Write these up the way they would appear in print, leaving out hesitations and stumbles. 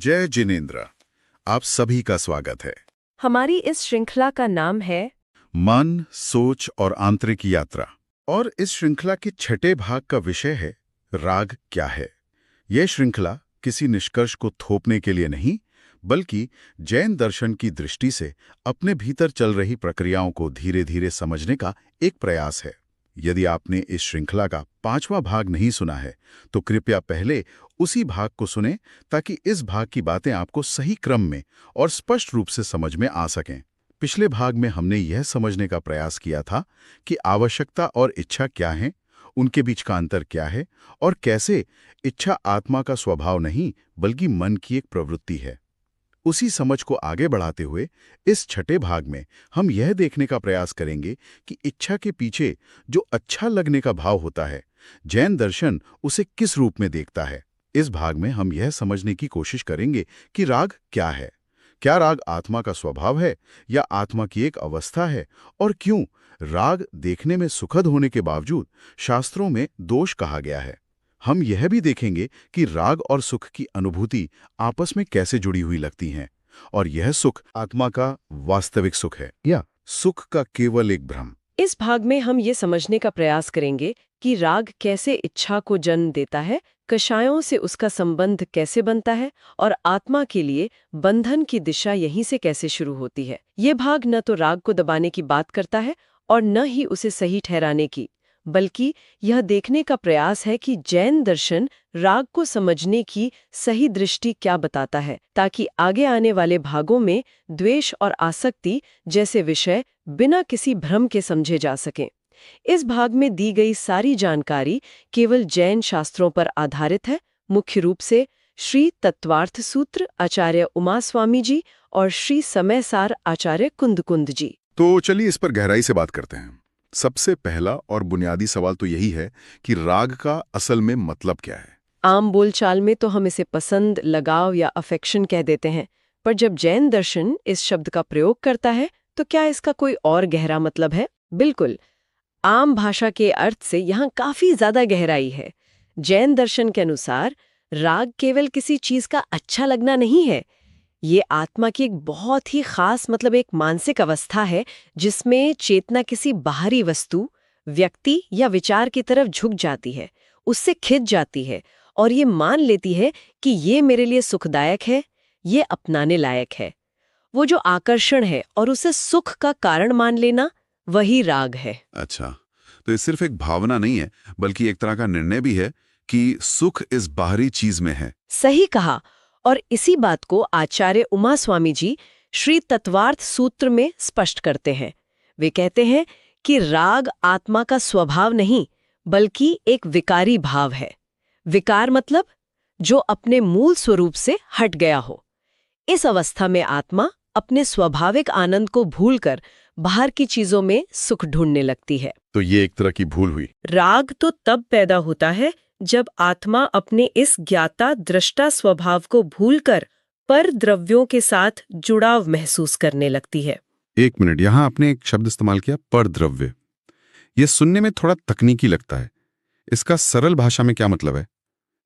जय जिनेन्द्र। आप सभी का स्वागत है। हमारी इस श्रृंखला का नाम है मन, सोच और आंतरिक यात्रा। और इस श्रृंखला के छठे भाग का विषय है राग क्या है। यह श्रृंखला किसी निष्कर्ष को थोपने के लिए नहीं, बल्कि जैन दर्शन की दृष्टि से अपने भीतर चल रही प्रक्रियाओं को धीरे धीरे समझने का एक प्रयास है। यदि आपने इस श्रृंखला का 5वां भाग नहीं सुना है तो कृपया पहले उसी भाग को सुनें, ताकि इस भाग की बातें आपको सही क्रम में और स्पष्ट रूप से समझ में आ सकें। पिछले भाग में हमने यह समझने का प्रयास किया था कि आवश्यकता और इच्छा क्या है, उनके बीच का अंतर क्या है और कैसे इच्छा आत्मा का स्वभाव नहीं बल्कि मन की एक प्रवृत्ति है। उसी समझ को आगे बढ़ाते हुए इस छठे भाग में हम यह देखने का प्रयास करेंगे कि इच्छा के पीछे जो अच्छा लगने का भाव होता है, जैन दर्शन उसे किस रूप में देखता है। इस भाग में हम यह समझने की कोशिश करेंगे कि राग क्या है, क्या राग आत्मा का स्वभाव है या आत्मा की एक अवस्था है, और क्यों राग देखने में सुखद होने के बावजूद शास्त्रों में दोष कहा गया है। हम यह भी देखेंगे कि राग और सुख की अनुभूति आपस में कैसे जुड़ी हुई लगती हैं, और यह सुख आत्मा का वास्तविक सुख है या सुख का केवल एक भ्रम। इस भाग में हम ये समझने का प्रयास करेंगे कि राग कैसे इच्छा को जन्म देता है, कषायों से उसका संबंध कैसे बनता है और आत्मा के लिए बंधन की दिशा यहीं से कैसे शुरू होती है। ये भाग न तो राग को दबाने की बात करता है और न ही उसे सही ठहराने की, बल्कि यह देखने का प्रयास है कि जैन दर्शन राग को समझने की सही दृष्टि क्या बताता है, ताकि आगे आने वाले भागों में द्वेष और आसक्ति जैसे विषय बिना किसी भ्रम के समझे जा सकें। इस भाग में दी गई सारी जानकारी केवल जैन शास्त्रों पर आधारित है, मुख्य रूप से श्री तत्वार्थ सूत्र आचार्य उमा स्वामी जी और श्री समयसार आचार्य कुंदकुंद जी। तो चलिए इस पर गहराई से बात करते हैं। सबसे पहला और बुनियादी सवाल तो यही है कि राग का असल में मतलब क्या है। आम बोलचाल में तो हम इसे पसंद, लगाव या अफेक्शन कह देते हैं, पर जब जैन दर्शन इस शब्द का प्रयोग करता है तो क्या इसका कोई और गहरा मतलब है? बिल्कुल। आम भाषा के अर्थ से यहाँ काफी ज्यादा गहराई है। जैन दर्शन के अनुसार राग केवल किसी चीज का अच्छा लगना नहीं है, ये आत्मा की एक बहुत ही खास एक मानसिक अवस्था है जिसमें चेतना किसी बाहरी वस्तु, व्यक्ति या विचार की तरफ झुक जाती है, उससे खिंच जाती है और ये मान लेती है कि ये मेरे लिए सुखदायक है, ये अपनाने लायक है। वो जो आकर्षण है और उसे सुख का कारण मान लेना, वही राग है। अच्छा, तो ये सिर्फ एक भावना नहीं है, बल्कि एक तरह का निर्णय भी है कि सुख इस बाहरी चीज में है। सही कहा। और इसी बात को आचार्य उमा स्वामी जी श्री तत्वार्थ सूत्र में स्पष्ट करते हैं। वे कहते हैं कि राग आत्मा का स्वभाव नहीं, बल्कि एक विकारी भाव है। विकार मतलब जो अपने मूल स्वरूप से हट गया हो। इस अवस्था में आत्मा अपने स्वाभाविक आनंद को भूलकर बाहर की चीजों में सुख ढूंढने लगती है। तो ये एक तरह की भूल हुई। राग तो तब पैदा होता है जब आत्मा अपने इस ज्ञाता दृष्टा स्वभाव को भूलकर पर द्रव्यों के साथ जुड़ाव महसूस करने लगती है। एक मिनट, यहां आपने एक शब्द इस्तेमाल किया, पर द्रव्य। यह सुनने में थोड़ा तकनीकी लगता है। इसका सरल भाषा में क्या मतलब है?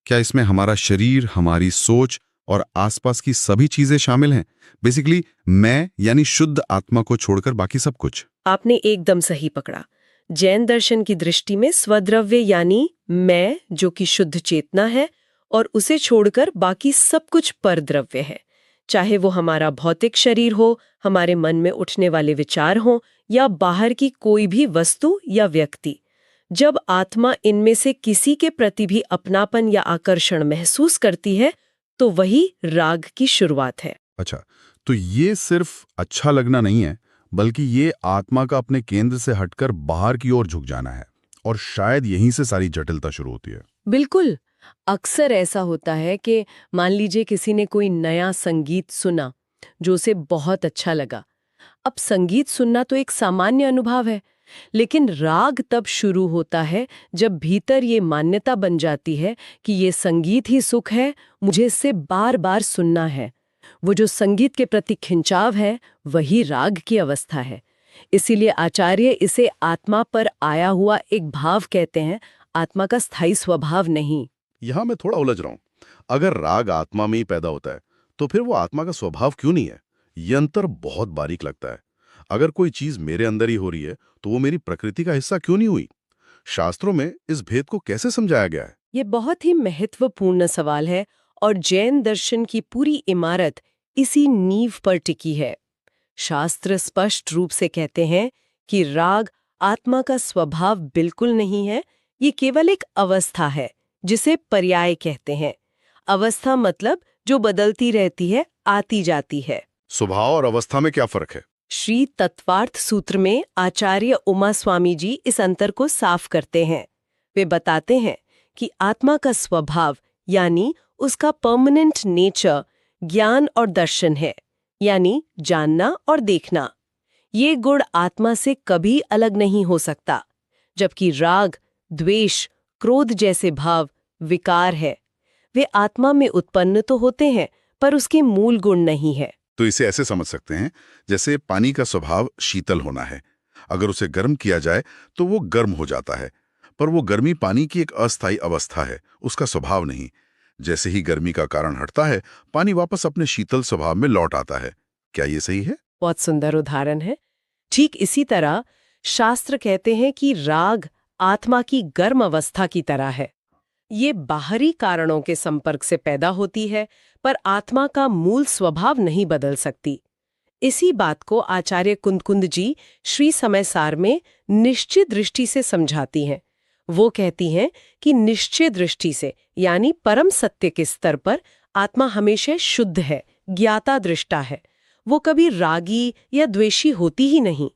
क्या इसमें हमारा शरीर, हमारी सोच और आसपास की सभी चीजें शामिल हैं? बेसिकली मैं यानी शुद्ध आत्मा को छोड़कर बाकी सब कुछ। आपने एकदम सही पकड़ा। जैन दर्शन की दृष्टि में स्वद्रव्य यानी मैं, जो कि शुद्ध चेतना है, और उसे छोड़कर बाकी सब कुछ परद्रव्य है। चाहे वो हमारा भौतिक शरीर हो, हमारे मन में उठने वाले विचार हो या बाहर की कोई भी वस्तु या व्यक्ति। जब आत्मा इनमें से किसी के प्रति भी अपनापन या आकर्षण महसूस करती है तो वही राग की शुरुआत है। अच्छा, तो ये सिर्फ अच्छा लगना नहीं है, बल्कि ये आत्मा का अपने केंद्र से हटकर बाहर की ओर झुक जाना है, और शायद यहीं से सारी जटिलता शुरू होती है। बिल्कुल। अक्सर ऐसा होता है कि मान लीजिए किसी ने कोई नया संगीत सुना जो उसे बहुत अच्छा लगा। अब संगीत सुनना तो एक सामान्य अनुभव है, लेकिन राग तब शुरू होता है जब भीतर ये मान्यता बन जाती है कि ये संगीत ही सुख है, मुझे इससे बार बार सुनना है। वो जो संगीत के प्रति खिंचाव है, वही राग की अवस्था है। इसीलिए आचार्य इसे आत्मा पर आया हुआ एक भाव कहते हैं, आत्मा का स्थायी स्वभाव नहीं। यहां मैं थोड़ा उलझ रहा हूं। अगर राग आत्मा में ही पैदा होता है, तो फिर वो आत्मा का स्वभाव क्यों नहीं है? ये अंतर बहुत बारीक लगता है। अगर कोई चीज मेरे अंदर ही हो रही है, तो वो मेरी प्रकृति का हिस्सा क्यों नहीं हुई? शास्त्रों में इस भेद को कैसे समझाया गया है? ये बहुत ही महत्वपूर्ण सवाल है और जैन दर्शन की पूरी इमारत इसी नींव पर टिकी है। शास्त्र स्पष्ट रूप से कहते हैं कि राग आत्मा का स्वभाव बिल्कुल नहीं है, ये केवल एक अवस्था है जिसे पर्याय कहते हैं। अवस्था मतलब जो बदलती रहती है, आती जाती है। स्वभाव और अवस्था में क्या फर्क है? श्री तत्वार्थ सूत्र में आचार्य उमा स्वामी जी इस अंतर को साफ करते हैं। वे बताते हैं कि आत्मा का स्वभाव यानी उसका परमानेंट नेचर ज्ञान और दर्शन है, यानी जानना और देखना। ये गुण आत्मा से कभी अलग नहीं हो सकता, जबकि राग, द्वेष, क्रोध जैसे भाव विकार है। वे आत्मा में उत्पन्न तो होते हैं, पर उसके मूल गुण नहीं है। तो इसे ऐसे समझ सकते हैं जैसे पानी का स्वभाव शीतल होना है। अगर उसे गर्म किया जाए तो वो गर्म हो जाता है, पर वो गर्मी पानी की एक अस्थायी अवस्था है, उसका स्वभाव नहीं। जैसे ही गर्मी का कारण हटता है, पानी वापस अपने शीतल स्वभाव में लौट आता है। क्या ये सही है? बहुत सुंदर उदाहरण है। ठीक इसी तरह शास्त्र कहते हैं कि राग आत्मा की गर्म अवस्था की तरह है। ये बाहरी कारणों के संपर्क से पैदा होती है, पर आत्मा का मूल स्वभाव नहीं बदल सकती। इसी बात को आचार्य कुंद जी श्री समय सार में निश्चित दृष्टि से समझाती हैं। वो कहती हैं कि निश्चित दृष्टि से यानी परम सत्य के स्तर पर आत्मा हमेशा शुद्ध है, ज्ञाता दृष्टा है। वो कभी रागी या द्वेषी होती ही नहीं।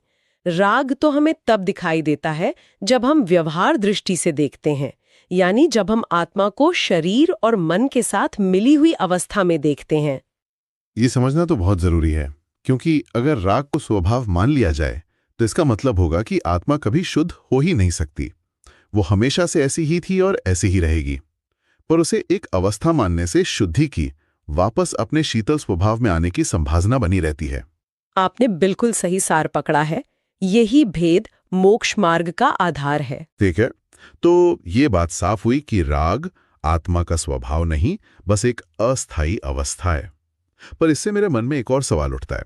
राग तो हमें तब दिखाई देता है जब हम व्यवहार दृष्टि से देखते हैं, यानी जब हम आत्मा को शरीर और मन के साथ मिली हुई अवस्था में देखते हैं। ये समझना तो बहुत जरूरी है, क्योंकि अगर राग को स्वभाव मान लिया जाए तो इसका मतलब होगा कि आत्मा कभी शुद्ध हो ही नहीं सकती। वो हमेशा से ऐसी ही थी और ऐसी ही रहेगी। पर उसे एक अवस्था मानने से शुद्धि की, वापस अपने शीतल स्वभाव में आने की संभावना बनी रहती है। आपने बिल्कुल सही सार पकड़ा है। यही भेद मोक्ष मार्ग का आधार है। ठीक है, तो ये बात साफ हुई कि राग आत्मा का स्वभाव नहीं, बस एक अस्थायी अवस्था है। पर इससे मेरे मन में एक और सवाल उठता है।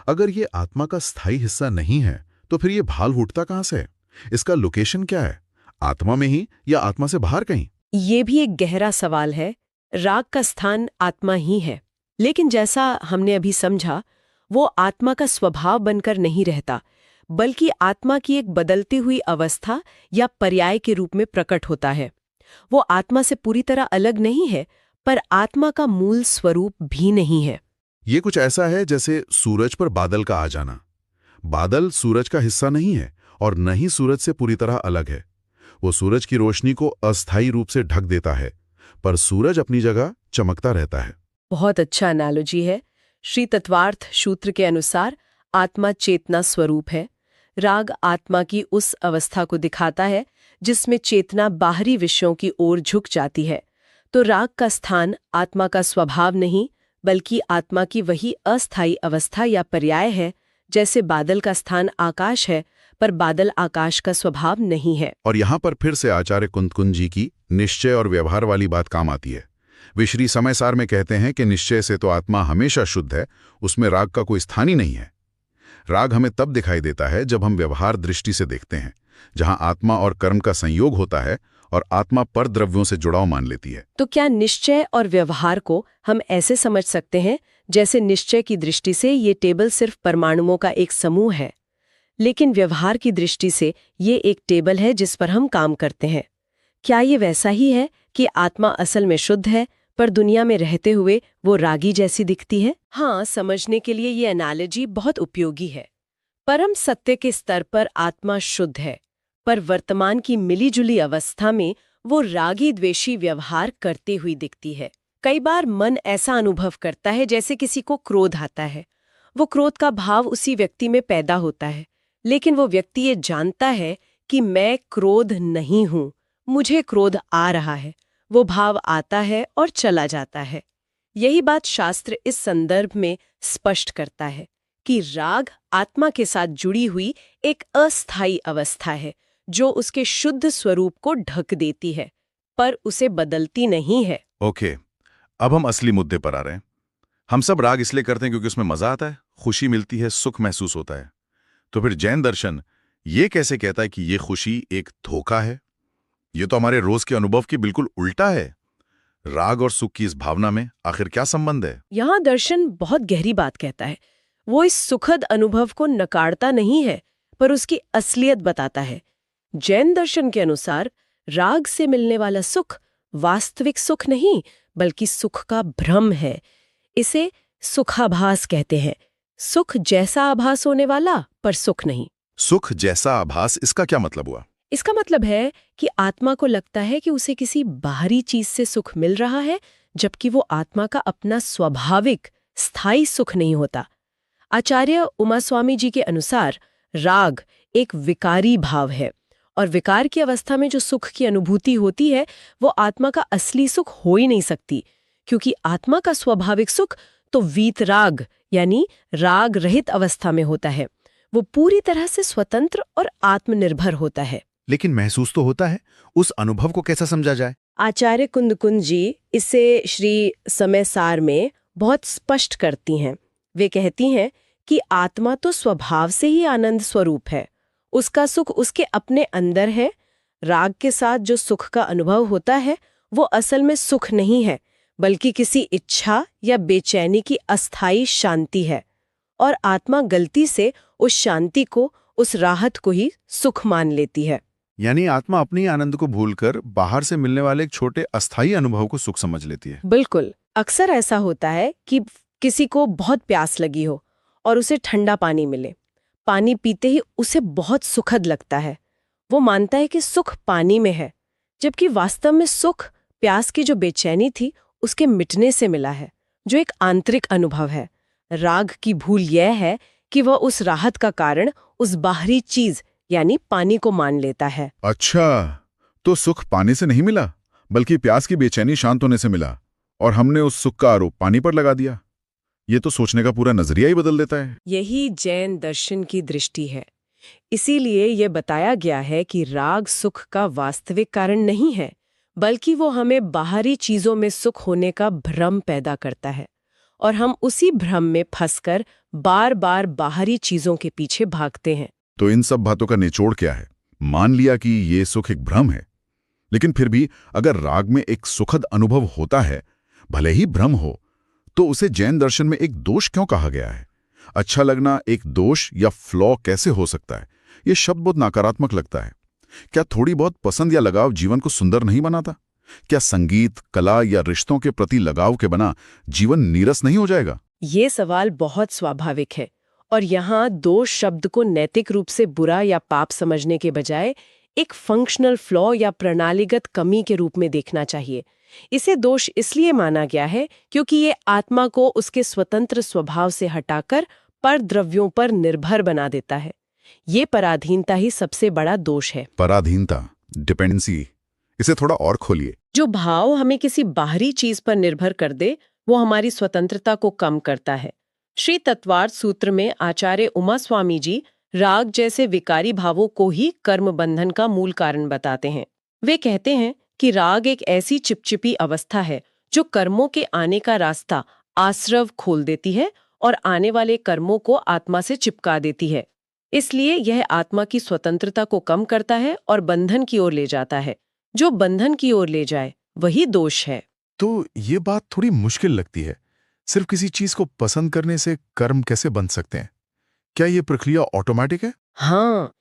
अगर ये आत्मा का स्थायी हिस्सा नहीं है, तो फिर ये भाल उठता कहां से है? इसका लोकेशन क्या है? आत्मा में ही या आत्मा से बाहर कहीं? ये भी एक गहरा सवाल है। राग का स्थान आत्मा ही है, लेकिन जैसा हमने अभी समझा, वो आत्मा का स्वभाव बनकर नहीं रहता, बल्कि आत्मा की एक बदलती हुई अवस्था या पर्याय के रूप में प्रकट होता है। वो आत्मा से पूरी तरह अलग नहीं है, पर आत्मा का मूल स्वरूप भी नहीं है। ये कुछ ऐसा है जैसे सूरज पर बादल का आ जाना। बादल सूरज का हिस्सा नहीं है और न ही सूरज से पूरी तरह अलग है। वो सूरज की रोशनी को अस्थायी रूप से ढक देता है, पर सूरज अपनी जगह चमकता रहता है। बहुत अच्छा एनालॉजी है। श्री तत्वार्थ सूत्र के अनुसार आत्मा चेतना स्वरूप है। राग आत्मा की उस अवस्था को दिखाता है जिसमें चेतना बाहरी विषयों की ओर झुक जाती है। तो राग का स्थान आत्मा का स्वभाव नहीं, बल्कि आत्मा की वही अस्थायी अवस्था या पर्याय है। जैसे बादल का स्थान आकाश है, पर बादल आकाश का स्वभाव नहीं है। और यहाँ पर फिर से आचार्य कुंद जी की निश्चय और व्यवहार वाली बात काम आती है। वे श्री समय सार में कहते हैं कि निश्चय से तो आत्मा हमेशा शुद्ध है, उसमें राग का कोई स्थान ही नहीं है। राग हमें तब दिखाई देता है जब हम व्यवहार दृष्टि से देखते हैं, जहां आत्मा और कर्म का संयोग होता है और आत्मा पर द्रव्यों से जुड़ाव मान लेती है। तो क्या निश्चय और व्यवहार को हम ऐसे समझ सकते हैं जैसे निश्चय की दृष्टि से ये टेबल सिर्फ परमाणुओं का एक समूह है, लेकिन व्यवहार की दृष्टि से ये एक टेबल है जिस पर हम काम करते हैं? क्या ये वैसा ही है कि आत्मा असल में शुद्ध है, पर दुनिया में रहते हुए वो रागी जैसी दिखती है? हाँ, समझने के लिए ये एनालॉजी बहुत उपयोगी है। परम सत्य के स्तर पर आत्मा शुद्ध है, पर वर्तमान की मिलीजुली अवस्था में वो रागी द्वेषी व्यवहार करती हुई दिखती है। कई बार मन ऐसा अनुभव करता है जैसे किसी को क्रोध आता है। वो क्रोध का भाव उसी व्यक्ति में पैदा होता है, लेकिन वो व्यक्ति ये जानता है कि मैं क्रोध नहीं हूं, मुझे क्रोध आ रहा है। वो भाव आता है और चला जाता है। यही बात शास्त्र इस संदर्भ में स्पष्ट करता है कि राग आत्मा के साथ जुड़ी हुई एक अस्थायी अवस्था है जो उसके शुद्ध स्वरूप को ढक देती है, पर उसे बदलती नहीं है। ओके, अब हम असली मुद्दे पर आ रहे हैं। हम सब राग इसलिए करते हैं क्योंकि उसमें मजा आता है, खुशी मिलती है, सुख महसूस होता है। तो फिर जैन दर्शन ये कैसे कहता है कि ये खुशी एक धोखा है? ये तो हमारे रोज के अनुभव की बिल्कुल उल्टा है। राग और सुख की इस भावना में आखिर क्या संबंध है? यहाँ दर्शन बहुत गहरी बात कहता है। वो इस सुखद अनुभव को नकारता नहीं है, पर उसकी असलियत बताता है। जैन दर्शन के अनुसार राग से मिलने वाला सुख वास्तविक सुख नहीं, बल्कि सुख का भ्रम है। इसे सुखाभास कहते हैं। सुख जैसा आभास होने वाला, पर सुख नहीं। सुख जैसा आभास, इसका क्या मतलब हुआ? इसका मतलब है कि आत्मा को लगता है कि उसे किसी बाहरी चीज से सुख मिल रहा है, जबकि वो आत्मा का अपना स्वाभाविक स्थायी सुख नहीं होता। आचार्य उमास्वामी जी के अनुसार राग एक विकारी भाव है, और विकार की अवस्था में जो सुख की अनुभूति होती है वो आत्मा का असली सुख हो ही नहीं सकती, क्योंकि आत्मा का स्वाभाविक सुख तो वीतराग यानी राग रहित अवस्था में होता है। वो पूरी तरह से स्वतंत्र और आत्मनिर्भर होता है। लेकिन महसूस तो होता है, उस अनुभव को कैसा समझा जाए? आचार्य कुंदकुंज जी इसे श्री समय सार में बहुत स्पष्ट करती हैं। वे कहती हैं कि आत्मा तो स्वभाव से ही आनंद स्वरूप है, उसका सुख उसके अपने अंदर है। राग के साथ जो सुख का अनुभव होता है वो असल में सुख नहीं है, बल्कि किसी इच्छा या बेचैनी की अस्थायी शांति है, और आत्मा गलती से उस शांति को, उस राहत को ही सुख मान लेती है। यानी आत्मा अपनी आनंद को भूलकर बाहर से मिलने वाले एक छोटे अस्थायी अनुभव को सुख समझ लेती है। बिल्कुल। अक्सर ऐसा होता है कि किसी को बहुत प्यास लगी हो और उसे ठंडा पानी मिले। पानी पीते ही उसे बहुत सुखद लगता है। वो मानता है कि सुख पानी में है, जबकि वास्तव में सुख प्यास की जो बेचैनी थी उसके मिटने से मिला है, जो एक आंतरिक अनुभव है। राग की भूल यह है कि वह उस राहत का कारण उस बाहरी चीज यानी पानी को मान लेता है। अच्छा, तो सुख पानी से नहीं मिला, बल्कि प्यास की बेचैनी शांत होने से मिला, और हमने उस सुख का आरोप पानी पर लगा दिया। ये तो सोचने का पूरा नजरिया ही बदल देता है। यही जैन दर्शन की दृष्टि है। इसीलिए ये बताया गया है कि राग सुख का वास्तविक कारण नहीं है, बल्कि वो हमें बाहरी चीजों में सुख होने का भ्रम पैदा करता है, और हम उसी भ्रम में फंसकर बार बार बाहरी चीजों के पीछे भागते हैं। तो इन सब बातों का निचोड़ क्या है? मान लिया कि ये सुख एक भ्रम है, लेकिन फिर भी अगर राग में एक सुखद अनुभव होता है, भले ही भ्रम हो, तो उसे जैन दर्शन में एक दोष क्यों कहा गया है? अच्छा लगना एक दोष या फ्लॉ कैसे हो सकता है? ये शब्द बहुत नकारात्मक लगता है। क्या थोड़ी बहुत पसंद या लगाव जीवन को सुंदर नहीं बनाता? क्या संगीत, कला या रिश्तों के प्रति लगाव के बिना जीवन नीरस नहीं हो जाएगा? ये सवाल बहुत स्वाभाविक है, और यहाँ दोष शब्द को नैतिक रूप से बुरा या पाप समझने के बजाय एक फंक्शनल फ्लॉ या प्रणालीगत कमी के रूप में देखना चाहिए। इसे दोष इसलिए माना गया है क्योंकि ये आत्मा को उसके स्वतंत्र स्वभाव से हटाकर परद्रव्यों पर निर्भर बना देता है। ये पराधीनता ही सबसे बड़ा दोष है। पराधीनता, डिपेंडेंसी, इसे थोड़ा और खोलिए। जो भाव हमें किसी बाहरी चीज पर निर्भर कर दे, वो हमारी स्वतंत्रता को कम करता है। श्री तत्वार्थ सूत्र में आचार्य उमास्वामी जी राग जैसे विकारी भावों को ही कर्म बंधन का मूल कारण बताते हैं। वे कहते हैं कि राग एक ऐसी चिपचिपी अवस्था है जो कर्मों के आने का रास्ता आश्रव खोल देती है और आने वाले कर्मों को आत्मा से चिपका देती है। इसलिए यह आत्मा की स्वतंत्रता को कम करता है और बंधन की ओर ले जाता है। जो बंधन की ओर ले जाए वही दोष है। तो ये बात थोड़ी मुश्किल लगती है। सिर्फ किसी चीज को पसंद करने से कर्म कैसे बन सकते हैं? क्या ये प्रक्रिया ऑटोमेटिक है? हाँ,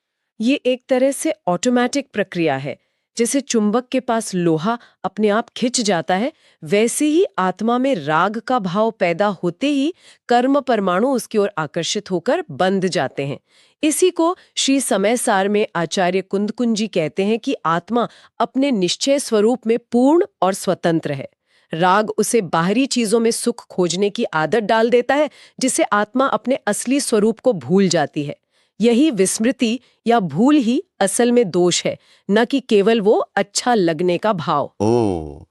ये एक तरह से ऑटोमेटिक प्रक्रिया है। जैसे चुंबक के पास लोहा अपने आप खिंच जाता है, वैसे ही आत्मा में राग का भाव पैदा होते ही कर्म परमाणु उसकी ओर आकर्षित होकर बंध जाते हैं। इसी को श्री समय सार में आचार्य कुंदकुंज जी कहते हैं कि आत्मा अपने निश्चय स्वरूप में पूर्ण और स्वतंत्र है। राग उसे बाहरी चीजों में सुख खोजने की आदत डाल देता है, जिससे आत्मा अपने असली स्वरूप को भूल जाती है। यही विस्मृति या भूल ही असल में दोष है, न कि केवल वो अच्छा लगने का भाव। ओह,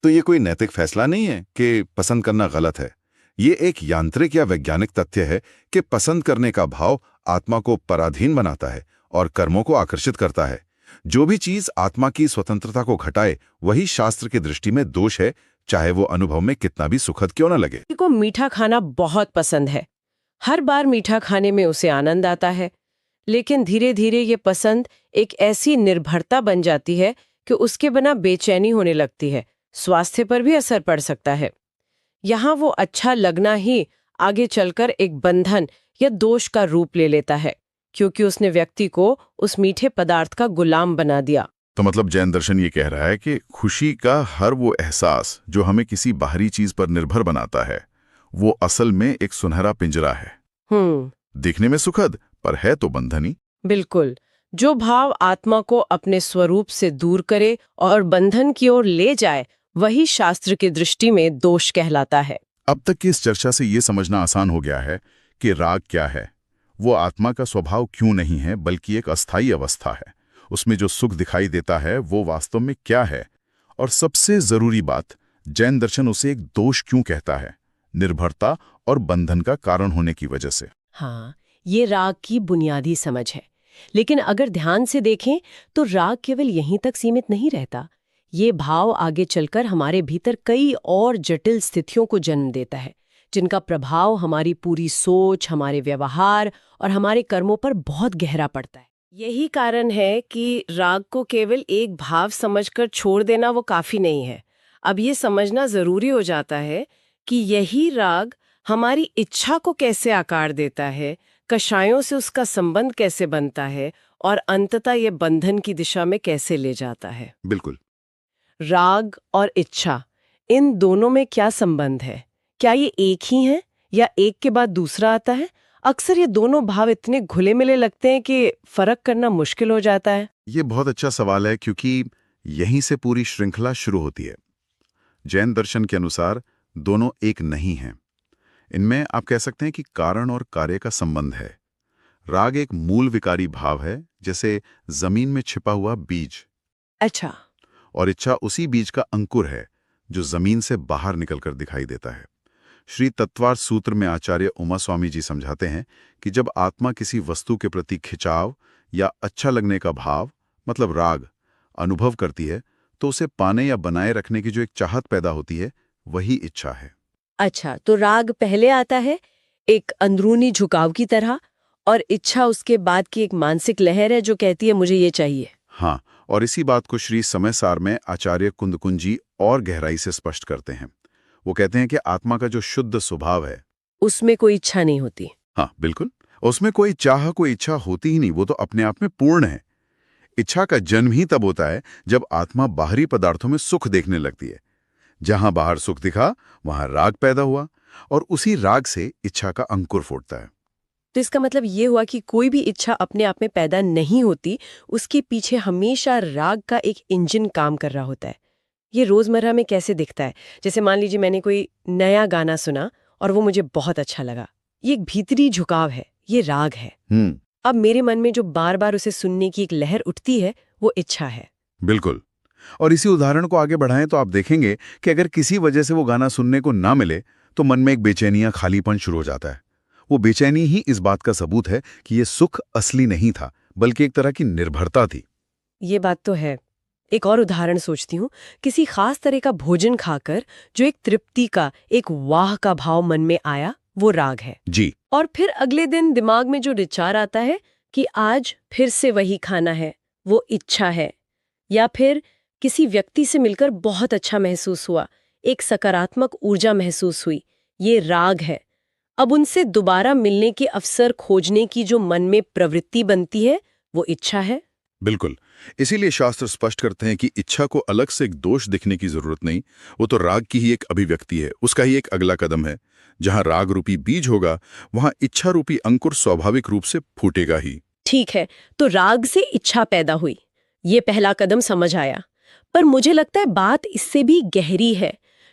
तो ये कोई नैतिक फैसला नहीं है कि पसंद करना गलत है। ये एक यांत्रिक या वैज्ञानिक तथ्य है कि पसंद करने का भाव आत्मा को पराधीन बनाता है और कर्मों को आकर्षित करता है। जो भी चीज आत्मा की स्वतंत्रता को घटाए वही शास्त्र की दृष्टि में दोष है, चाहे वो अनुभव में कितना भी सुखद क्यों न लगे। को मीठा खाना बहुत पसंद है। हर बार मीठा खाने में उसे आनंद आता है, लेकिन धीरे धीरे ये पसंद एक ऐसी निर्भरता बन जाती है कि उसके बिना बेचैनी होने लगती है, स्वास्थ्य पर भी असर पड़ सकता है। यहाँ वो अच्छा लगना ही आगे चलकर एक बंधन या दोष का रूप ले लेता है, क्योंकि उसने व्यक्ति को उस मीठे पदार्थ का गुलाम बना दिया। तो मतलब जैन दर्शन ये कह रहा है कि खुशी का हर वो एहसास जो हमें किसी बाहरी चीज पर निर्भर बनाता है, वो असल में एक सुनहरा पिंजरा है। दिखने में सुखद, पर है तो बंधनी। बिल्कुल। जो भाव आत्मा को अपने स्वरूप से दूर करे और बंधन की ओर ले जाए, वही शास्त्र की दृष्टि में दोष कहलाता है। अब तक की इस चर्चा से ये समझना आसान हो गया है कि राग क्या है, वो आत्मा का स्वभाव क्यों नहीं है, बल्कि एक अस्थायी अवस्था है। उसमें जो सुख दिखाई देता है वो वास्तव में क्या है, और सबसे जरूरी बात, जैन दर्शन उसे एक दोष क्यों कहता है, निर्भरता और बंधन का कारण होने की वजह से। हाँ, ये राग की बुनियादी समझ है। लेकिन अगर ध्यान से देखें तो राग केवल यहीं तक सीमित नहीं रहता। ये भाव आगे चलकर हमारे भीतर कई और जटिल स्थितियों को जन्म देता है, जिनका प्रभाव हमारी पूरी सोच, हमारे व्यवहार और हमारे कर्मों पर बहुत गहरा पड़ता है। यही कारण है कि राग को केवल एक भाव समझकर छोड़ देना वो काफी नहीं है। अब ये समझना जरूरी हो जाता है कि यही राग हमारी इच्छा को कैसे आकार देता है, कषायों से उसका संबंध कैसे बनता है और अंततः ये बंधन की दिशा में कैसे ले जाता है। बिल्कुल। राग और इच्छा, इन दोनों में क्या संबंध है? क्या ये एक ही हैं या एक के बाद दूसरा आता है? अक्सर ये दोनों भाव इतने घुले मिले लगते हैं कि फर्क करना मुश्किल हो जाता है। ये बहुत अच्छा सवाल है, क्योंकि यहीं से पूरी श्रृंखला शुरू होती है। जैन दर्शन के अनुसार दोनों एक नहीं हैं। इनमें आप कह सकते हैं कि कारण और कार्य का संबंध है। राग एक मूल विकारी भाव है, जैसे जमीन में छिपा हुआ बीज। अच्छा। और इच्छा उसी बीज का अंकुर है, जो जमीन से बाहर निकलकर दिखाई देता है। श्री तत्वार्थ सूत्र में आचार्य उमा स्वामी जी समझाते हैं कि जब आत्मा किसी वस्तु के प्रति खिंचाव या अच्छा लगने का भाव, मतलब राग, अनुभव करती है, तो उसे पाने या बनाए रखने की जो एक चाहत पैदा होती है, वही इच्छा है। अच्छा, तो राग पहले आता है एक अंदरूनी झुकाव की तरह, और इच्छा उसके बाद की एक मानसिक लहर है जो कहती है मुझे ये चाहिए। हाँ, और इसी बात को श्री समय सार में आचार्य कुंदकुंजी और गहराई से स्पष्ट करते हैं। वो कहते हैं कि आत्मा का जो शुद्ध स्वभाव है, उसमें कोई इच्छा नहीं होती। हाँ बिल्कुल, उसमें कोई चाह, कोई इच्छा होती ही नहीं। वो तो अपने आप में पूर्ण है। इच्छा का जन्म ही तब होता है जब आत्मा बाहरी पदार्थों में सुख देखने लगती है। जहां बाहर सुख दिखा, वहां राग पैदा हुआ, और उसी राग से इच्छा का अंकुर फूटता है। तो इसका मतलब ये हुआ कि कोई भी इच्छा अपने आप में पैदा नहीं होती, उसके पीछे हमेशा राग का एक इंजन काम कर रहा होता है। ये रोजमर्रा में कैसे दिखता है? जैसे मान लीजिए मैंने कोई नया गाना सुना और वो मुझे बहुत अच्छा लगा। ये एक भीतरी झुकाव है, ये राग है। अब मेरे मन में जो बार बार उसे सुनने की एक लहर उठती है, वो इच्छा है। बिल्कुल। और इसी उदाहरण को आगे बढ़ाएं तो आप देखेंगे कि अगर किसी वजह से वो गाना सुनने को ना मिले, तो मन में एक बेचैनियां, खालीपन शुरू हो जाता है। वो बेचैनी ही इस बात का सबूत है कि ये सुख असली नहीं था, बल्कि एक तरह की निर्भरता थी। ये बात तो है। एक और उदाहरण सोचती हूँ, किसी खास तरह का भोजन खाकर जो एक तृप्ति का, एक वाह का भाव मन में आया, वो राग है जी। और फिर अगले दिन दिमाग में जो विचार आता है कि आज फिर से वही खाना है, वो इच्छा है। या फिर किसी व्यक्ति से मिलकर बहुत अच्छा महसूस हुआ, एक सकारात्मक ऊर्जा महसूस हुई, ये राग है। अब उनसे दोबारा मिलने के अवसर खोजने की जो मन में प्रवृत्ति बनती है, वो इच्छा है। बिल्कुल। इसीलिए शास्त्र स्पष्ट करते हैं कि इच्छा को अलग से एक दोष दिखने की जरूरत नहीं। वो तो राग की ही एक अभिव्यक्ति है, उसका ही एक अगला कदम है। जहां राग रूपी बीज होगा, वहां इच्छा रूपी अंकुर स्वाभाविक रूप से फूटेगा ही। ठीक है, तो राग से इच्छा पैदा हुई, ये पहला कदम समझ आया। पर मुझे लगता है बात इससे भी गहरी है,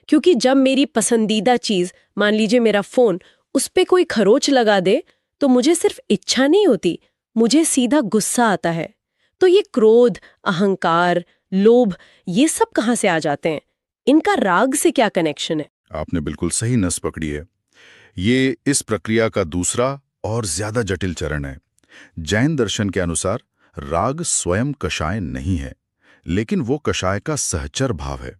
क्योंकि जब मेरी पसंदीदा चीज, मान लीजिए मेरा फोन, उस पे कोई खरोच लगा दे, तो मुझे सिर्फ इच्छा नहीं होती, मुझे सीधा गुस्सा आता है। तो ये क्रोध, अहंकार, लोभ, ये सब कहाँ से आ जाते हैं? इनका राग से क्या कनेक्शन है? आपने बिल्कुल सही नस पकड़ी है। ये इस प्रक्रिया का दूसरा और ज्यादा जटिल चरण है। जैन दर्शन के अनुसार राग स्वयं कषाय नहीं है, लेकिन वो कषाय का सहचर भाव है।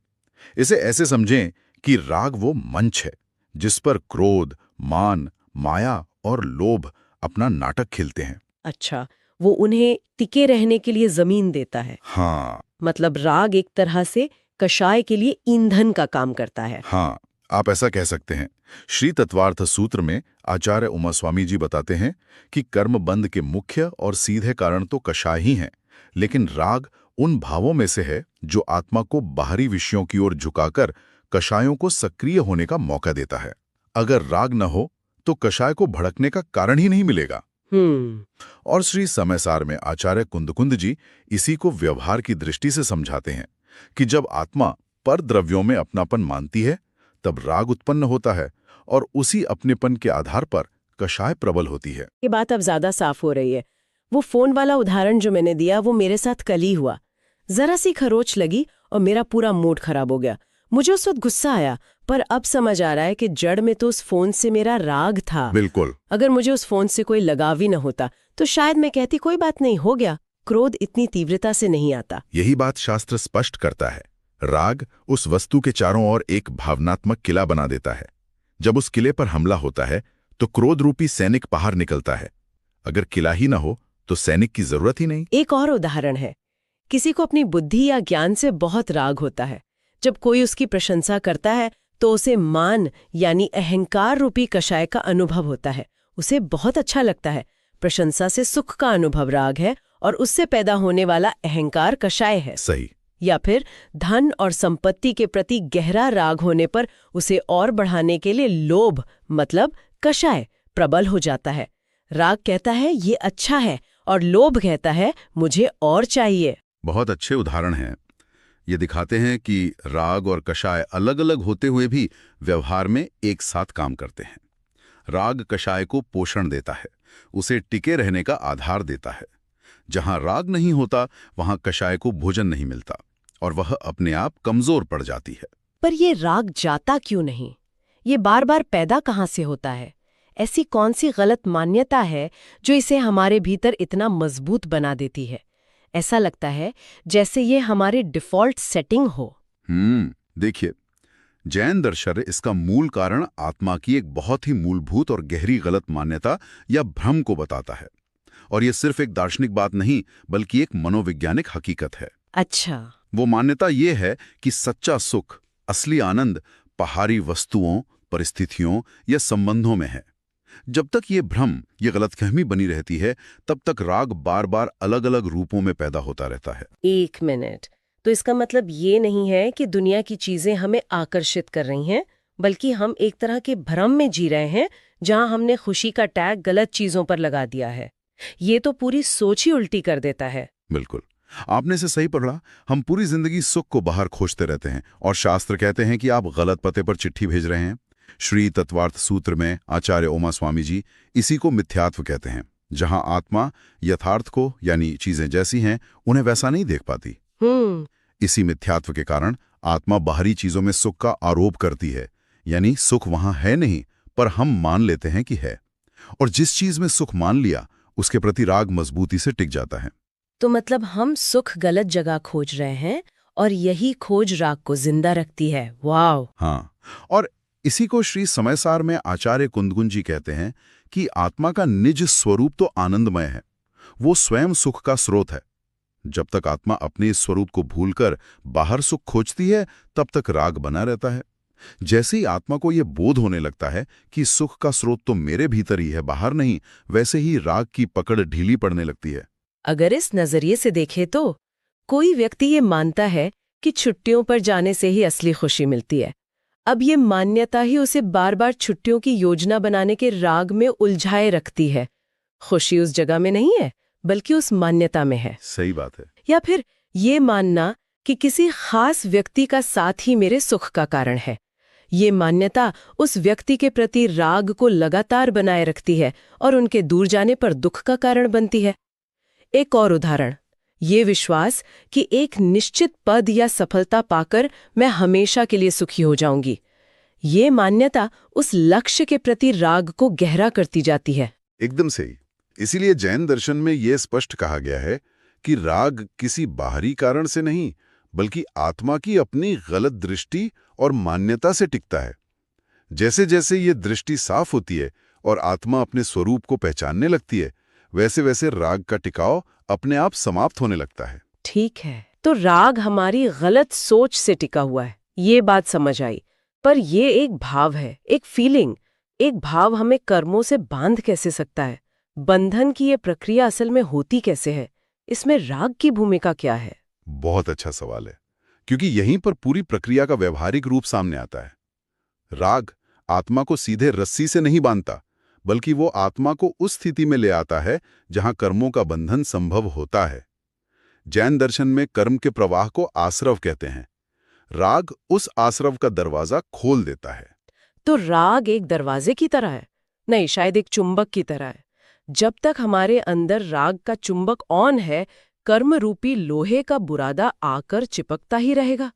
इसे ऐसे समझें कि राग वो मंच है जिस पर क्रोध, मान, माया और लोभ अपना नाटक खेलते हैं। अच्छा, वो उन्हें टिके रहने के लिए जमीन देता है। हाँ मतलब राग एक तरह से कषाय के लिए ईंधन का काम करता है। हाँ, आप ऐसा कह सकते हैं। श्री तत्वार्थ सूत्र में आचार्य उमास्वामी जी बताते हैं कि कर्म बंध के मुख्य और सीधे कारण तो कषाय ही हैं, लेकिन राग उन भावों में से है जो आत्मा को बाहरी विषयों की ओर झुकाकर कषायों को सक्रिय होने का मौका देता है। अगर राग न हो तो कषाय को भड़कने का कारण ही नहीं मिलेगा। और श्री समयसार में आचार्य कुंदकुंद जी इसी को व्यवहार की दृष्टि से समझाते हैं कि जब आत्मा पर द्रव्यों में अपनापन मानती है तब राग उत्पन्न होता है और उसी अपनेपन के आधार पर कषाय प्रबल होती है। ये बात अब ज्यादा साफ हो रही है। वो फोन वाला उदाहरण जो मैंने दिया वो मेरे साथ कल ही हुआ। जरा सी खरोच लगी और मेरा पूरा मूड खराब हो गया। मुझे उस वक्त गुस्सा आया, पर अब समझ आ रहा है कि जड़ में तो उस फोन से मेरा राग था। बिल्कुल। अगर मुझे उस फोन से कोई लगाव ही न होता तो शायद मैं कहती कोई बात नहीं, हो गया। क्रोध इतनी तीव्रता से नहीं आता। यही बात शास्त्र स्पष्ट करता है। राग उस वस्तु के चारों ओर एक भावनात्मक किला बना देता है। जब उस किले पर हमला होता है तो क्रोध रूपी सैनिक बाहर निकलता है। अगर किला ही न हो तो सैनिक की जरूरत ही नहीं। एक और उदाहरण है, किसी को अपनी बुद्धि या ज्ञान से बहुत राग होता है। जब कोई उसकी प्रशंसा करता है तो उसे मान यानी अहंकार रूपी कषाय का अनुभव होता है। उसे बहुत अच्छा लगता है। प्रशंसा से सुख का अनुभव राग है और उससे पैदा होने वाला अहंकार कषाय है। सही। या फिर धन और संपत्ति के प्रति गहरा राग होने पर उसे और बढ़ाने के लिए लोभ मतलब कषाय प्रबल हो जाता है। राग कहता है ये अच्छा है और लोभ कहता है मुझे और चाहिए। बहुत अच्छे उदाहरण हैं। ये दिखाते हैं कि राग और कषाय अलग अलग होते हुए भी व्यवहार में एक साथ काम करते हैं। राग कषाय को पोषण देता है, उसे टिके रहने का आधार देता है। जहां राग नहीं होता वहां कषाय को भोजन नहीं मिलता और वह अपने आप कमजोर पड़ जाती है। पर ये राग जाता क्यों नहीं? ये बार बार पैदा कहाँ से होता है? ऐसी कौन सी गलत मान्यता है जो इसे हमारे भीतर इतना मजबूत बना देती है? ऐसा लगता है जैसे ये हमारे डिफॉल्ट सेटिंग हो। देखिए, जैन दर्शन इसका मूल कारण आत्मा की एक बहुत ही मूलभूत और गहरी गलत मान्यता या भ्रम को बताता है। और ये सिर्फ एक दार्शनिक बात नहीं बल्कि एक मनोवैज्ञानिक हकीकत है। अच्छा। वो मान्यता ये है कि सच्चा सुख, असली आनंद बाहरी वस्तुओं, परिस्थितियों या संबंधों में है। जब तक ये भ्रम, ये गलतफहमी बनी रहती है तब तक राग बार बार अलग अलग रूपों में पैदा होता रहता है। एक मिनट, तो इसका मतलब ये नहीं है कि दुनिया की चीजें हमें आकर्षित कर रही हैं, बल्कि हम एक तरह के भ्रम में जी रहे हैं जहां हमने खुशी का टैग गलत चीजों पर लगा दिया है। ये तो पूरी सोच ही उल्टी कर देता है। बिल्कुल, आपने इसे सही पकड़ा। हम पूरी जिंदगी सुख को बाहर खोजते रहते हैं और शास्त्र कहते हैं कि आप गलत पते पर चिट्ठी भेज रहे हैं। श्री तत्वार्थ सूत्र में आचार्य उमास्वामी जी इसी को मिथ्यात्व कहते हैं, जहां आत्मा यथार्थ को यानी चीजें जैसी हैं उन्हें वैसा नहीं देख पाती। इसी मिथ्यात्व के कारण आत्मा बाहरी चीजों में सुख का आरोप करती है, यानी सुख वहां है नहीं पर हम मान लेते हैं कि है। और जिस चीज में सुख मान लिया उसके प्रति राग मजबूती से टिक जाता है। तो मतलब हम सुख गलत जगह खोज रहे हैं और यही खोज राग को जिंदा रखती है। वाव। हाँ, और इसी को श्री समयसार में आचार्य कुंदकुंद जी कहते हैं कि आत्मा का निज स्वरूप तो आनंदमय है, वो स्वयं सुख का स्रोत है। जब तक आत्मा अपने इस स्वरूप को भूलकर बाहर सुख खोजती है तब तक राग बना रहता है। जैसे ही आत्मा को यह बोध होने लगता है कि सुख का स्रोत तो मेरे भीतर ही है, बाहर नहीं, वैसे ही राग की पकड़ ढीली पड़ने लगती है। अगर इस नजरिए से देखें तो कोई व्यक्ति ये मानता है कि छुट्टियों पर जाने से ही असली खुशी मिलती है। अब ये मान्यता ही उसे बार बार छुट्टियों की योजना बनाने के राग में उलझाए रखती है। खुशी उस जगह में नहीं है बल्कि उस मान्यता में है। सही बात है। या फिर ये मानना कि किसी खास व्यक्ति का साथ ही मेरे सुख का कारण है। ये मान्यता उस व्यक्ति के प्रति राग को लगातार बनाए रखती है और उनके दूर जाने पर दुख का कारण बनती है। एक और उदाहरण, ये विश्वास कि एक निश्चित पद या सफलता पाकर मैं हमेशा के लिए सुखी हो जाऊंगी। ये मान्यता उस लक्ष्य के प्रति राग को गहरा करती जाती है। एकदम सही। इसीलिए जैन दर्शन में यह स्पष्ट कहा गया है कि राग किसी बाहरी कारण से नहीं बल्कि आत्मा की अपनी गलत दृष्टि और मान्यता से टिकता है। जैसे जैसे ये दृष्टि साफ होती है और आत्मा अपने स्वरूप को पहचानने लगती है, वैसे वैसे राग का टिकाव अपने आप समाप्त होने लगता है। ठीक है, तो राग हमारी गलत सोच से टिका हुआ है, ये बात समझ आई। पर ये एक भाव है, एक फीलिंग। एक भाव हमें कर्मों से बांध कैसे सकता है? बंधन की ये प्रक्रिया असल में होती कैसे है? इसमें राग की भूमिका क्या है? बहुत अच्छा सवाल है, क्योंकि यहीं पर पूरी प्रक्रिया का व्यवहारिक रूप सामने आता है। राग आत्मा को सीधे रस्सी से नहीं बांधता, बल्कि वो आत्मा को उस स्थिति में ले आता है जहां कर्मों का बंधन संभव होता है। जैन दर्शन में कर्म के प्रवाह को आश्रव कहते हैं। राग उस आश्रव का दरवाजा खोल देता है। तो राग एक दरवाजे की तरह है? नहीं, शायद एक चुंबक की तरह है। जब तक हमारे अंदर राग का चुंबक ऑन है, कर्म रूपी लोहे का बुरादा आकर चिपकता ही रहेगा।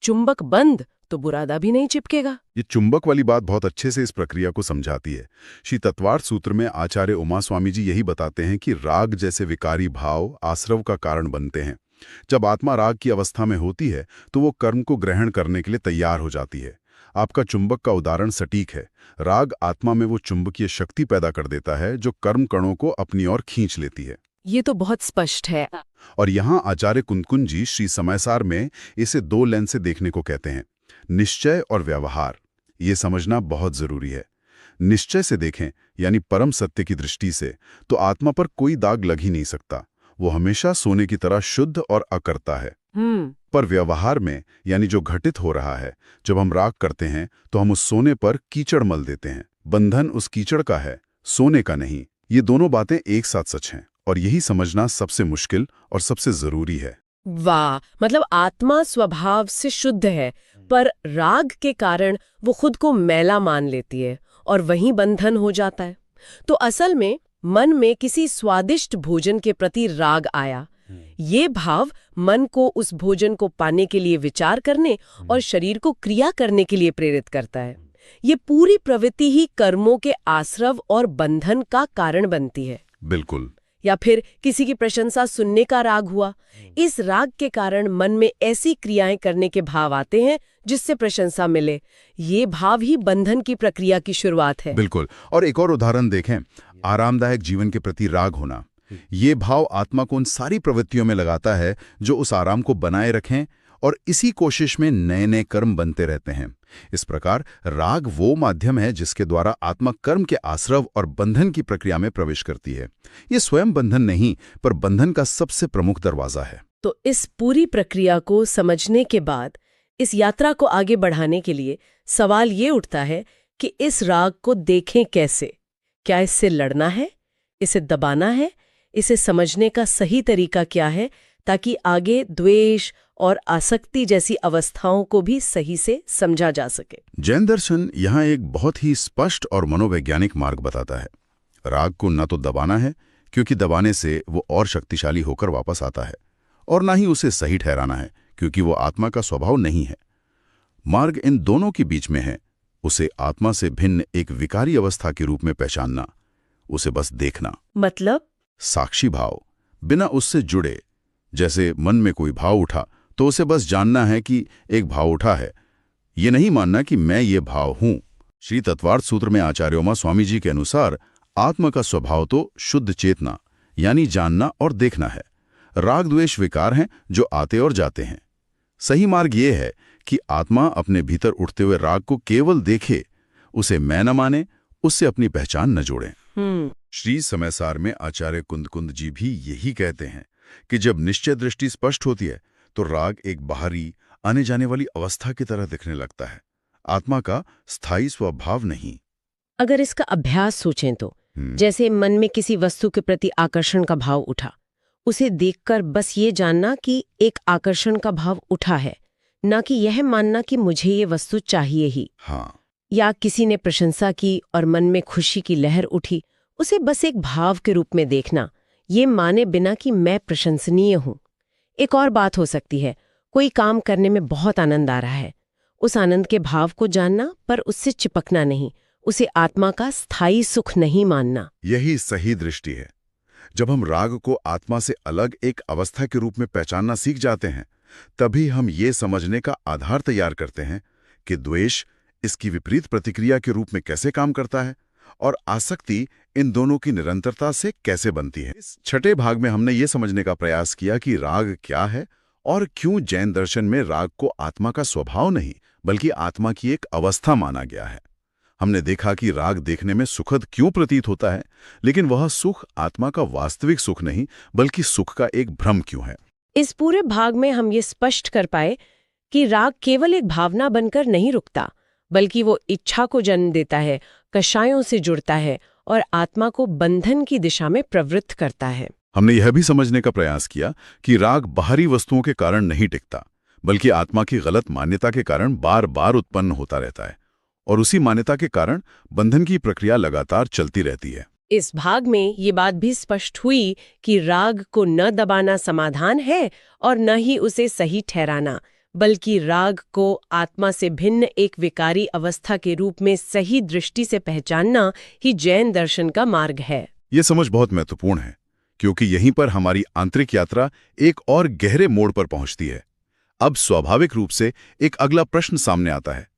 चुंबक बंद तो बुरादा भी नहीं चिपकेगा। ये चुंबक वाली बात बहुत अच्छे से इस प्रक्रिया को समझाती है। श्री तत्वार्थ सूत्र में आचार्य उमा स्वामी जी यही बताते हैं कि राग जैसे विकारी भाव आश्रव का कारण बनते हैं। जब आत्मा राग की अवस्था में होती है तो वो कर्म को ग्रहण करने के लिए तैयार हो जाती है। आपका चुंबक का उदाहरण सटीक है। राग आत्मा में वो चुंबकीय शक्ति पैदा कर देता है जो कर्म कणों को अपनी ओर खींच लेती है। ये तो बहुत स्पष्ट है। और यहाँ आचार्य कुंदकुंज जी श्री समयसार में इसे दो लेंस से देखने को कहते हैं, निश्चय और व्यवहार। ये समझना बहुत जरूरी है। निश्चय से देखें, यानी परम सत्य की दृष्टि से, तो आत्मा पर कोई दाग लग ही नहीं सकता। वो हमेशा सोने की तरह शुद्ध और अकर्ता है। पर व्यवहार में, यानी जो घटित हो रहा है, जब हम राग करते हैं तो हम उस सोने पर कीचड़ मल देते हैं। बंधन उस कीचड़ का है, सोने का नहीं। ये दोनों बातें एक साथ सच हैं, और यही समझना सबसे मुश्किल और सबसे जरूरी है। वाह, मतलब आत्मा स्वभाव से शुद्ध है, पर राग के कारण वो खुद को मैला मान लेती है और वहीं बंधन हो जाता है। तो असल में मन में किसी स्वादिष्ट भोजन के प्रति राग आया। ये भाव मन को उस भोजन को पाने के लिए विचार करने और शरीर को क्रिया करने के लिए प्रेरित करता है। ये पूरी प्रवृत्ति ही कर्मों के आश्रव और बंधन का कारण बनती है। बिल्कुल। या फिर किसी की प्रशंसा सुनने का राग हुआ। इस राग के कारण मन में ऐसी क्रियाएं करने के भाव आते हैं जिससे प्रशंसा मिले। ये भाव ही बंधन की प्रक्रिया की शुरुआत है। बिल्कुल। और एक और उदाहरण देखें, आरामदायक जीवन के प्रति राग होना। ये भाव आत्मा को उन सारी प्रवृत्तियों में लगाता है जो उस आराम को बनाए रखें, और इसी कोशिश में नए नए कर्म बनते रहते हैं। इस प्रकार राग वो माध्यम है जिसके द्वारा आत्मा कर्म के आश्रव और बंधन की प्रक्रिया में प्रवेश करती है। ये स्वयं बंधन नहीं, पर बंधन का सबसे प्रमुख दरवाजा है। तो इस पूरी प्रक्रिया को समझने के बाद इस यात्रा को आगे बढ़ाने के लिए सवाल ये उठता है कि इस राग को देखें कैसे? क्या इससे लड़ना है? इसे दबाना है? इसे समझने का सही तरीका क्या है, ताकि आगे द्वेष और आसक्ति जैसी अवस्थाओं को भी सही से समझा जा सके? जैन दर्शन यहाँ एक बहुत ही स्पष्ट और मनोवैज्ञानिक मार्ग बताता है। राग को न तो दबाना है, क्योंकि दबाने से वो और शक्तिशाली होकर वापस आता है, और ना ही उसे सही ठहराना है, क्योंकि वो आत्मा का स्वभाव नहीं है। मार्ग इन दोनों के बीच में है। उसे आत्मा से भिन्न एक विकारी अवस्था के रूप में पहचानना, उसे बस देखना। मतलब साक्षी भाव, बिना उससे जुड़े। जैसे मन में कोई भाव उठा तो उसे बस जानना है कि एक भाव उठा है, ये नहीं मानना कि मैं ये भाव हूं। श्री तत्वार्थ सूत्र में आचार्य उमा स्वामी जी के अनुसार आत्मा का स्वभाव तो शुद्ध चेतना, यानी जानना और देखना है। राग द्वेष विकार हैं जो आते और जाते हैं। सही मार्ग ये है कि आत्मा अपने भीतर उठते हुए राग को केवल देखे, उसे मैं न माने, उससे अपनी पहचान न जोड़े। श्री समयसार में आचार्य कुंदकुंद जी भी यही कहते हैं कि जब निश्चय दृष्टि स्पष्ट होती है तो राग एक बाहरी आने जाने वाली अवस्था की तरह दिखने लगता है, आत्मा का स्थायी स्वभाव नहीं। अगर इसका अभ्यास सोचें तो जैसे मन में किसी वस्तु के प्रति आकर्षण का भाव उठा, उसे देखकर बस ये जानना कि एक आकर्षण का भाव उठा है, ना कि यह मानना कि मुझे ये वस्तु चाहिए ही। हाँ। या किसी ने प्रशंसा की और मन में खुशी की लहर उठी, उसे बस एक भाव के रूप में देखना, ये माने बिना कि मैं प्रशंसनीय हूं। एक और बात हो सकती है, कोई काम करने में बहुत आनंद आ रहा है, उस आनंद के भाव को जानना, पर उससे चिपकना नहीं, उसे आत्मा का स्थायी सुख नहीं मानना। यही सही दृष्टि है। जब हम राग को आत्मा से अलग एक अवस्था के रूप में पहचानना सीख जाते हैं, तभी हम ये समझने का आधार तैयार करते हैं कि द्वेष इसकी विपरीत प्रतिक्रिया के रूप में कैसे काम करता है और आसक्ति इन दोनों की निरंतरता से कैसे बनती है। इस छठे भाग में हमने ये समझने का प्रयास किया कि राग क्या है और क्यों जैन दर्शन में राग को आत्मा का स्वभाव नहीं बल्कि आत्मा की एक अवस्था माना गया है। हमने देखा कि राग देखने में सुखद क्यों प्रतीत होता है, लेकिन वह सुख आत्मा का वास्तविक सुख नहीं बल्कि सुख का एक भ्रम क्यों है। इस पूरे भाग में हम ये स्पष्ट कर पाए कि राग केवल एक भावना बनकर नहीं रुकता, बल्कि वो इच्छा को जन्म देता है, कषायों से जुड़ता है और आत्मा को बंधन की दिशा में प्रवृत्त करता है। हमने यह भी समझने का प्रयास किया कि राग बाहरी वस्तुओं के कारण नहीं टिकता, बल्कि आत्मा की गलत मान्यता के कारण बार बार उत्पन्न होता रहता है और उसी मान्यता के कारण बंधन की प्रक्रिया लगातार चलती रहती है। इस भाग में ये बात भी स्पष्ट हुई कि राग को न दबाना समाधान है और न ही उसे सही ठहराना, बल्कि राग को आत्मा से भिन्न एक विकारी अवस्था के रूप में सही दृष्टि से पहचानना ही जैन दर्शन का मार्ग है। ये समझ बहुत महत्वपूर्ण है, क्योंकि यहीं पर हमारी आंतरिक यात्रा एक और गहरे मोड़ पर पहुंचती है। अब स्वाभाविक रूप से एक अगला प्रश्न सामने आता है।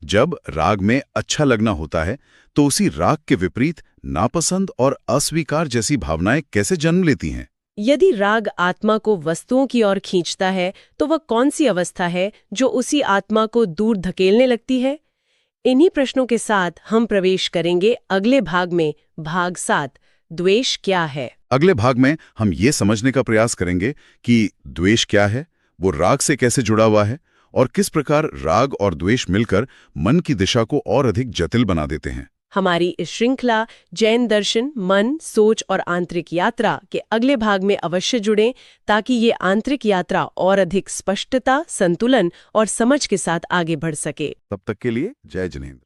जब राग में अच्छा लगना होता है तो उसी राग के विपरीत नापसंद और अस्वीकार जैसी भावनाएं कैसे जन्म लेती हैं? यदि राग आत्मा को वस्तुओं की ओर खींचता है तो वह कौन सी अवस्था है जो उसी आत्मा को दूर धकेलने लगती है? इन्हीं प्रश्नों के साथ हम प्रवेश करेंगे अगले भाग में, भाग 7, द्वेष क्या है। अगले भाग में हम ये समझने का प्रयास करेंगे कि द्वेष क्या है, वो राग से कैसे जुड़ा हुआ है और किस प्रकार राग और द्वेष मिलकर मन की दिशा को और अधिक जटिल बना देते हैं। हमारी इस श्रृंखला जैन दर्शन, मन, सोच और आंतरिक यात्रा के अगले भाग में अवश्य जुड़ें, ताकि ये आंतरिक यात्रा और अधिक स्पष्टता, संतुलन और समझ के साथ आगे बढ़ सके। तब तक के लिए जय जिनेंद्र।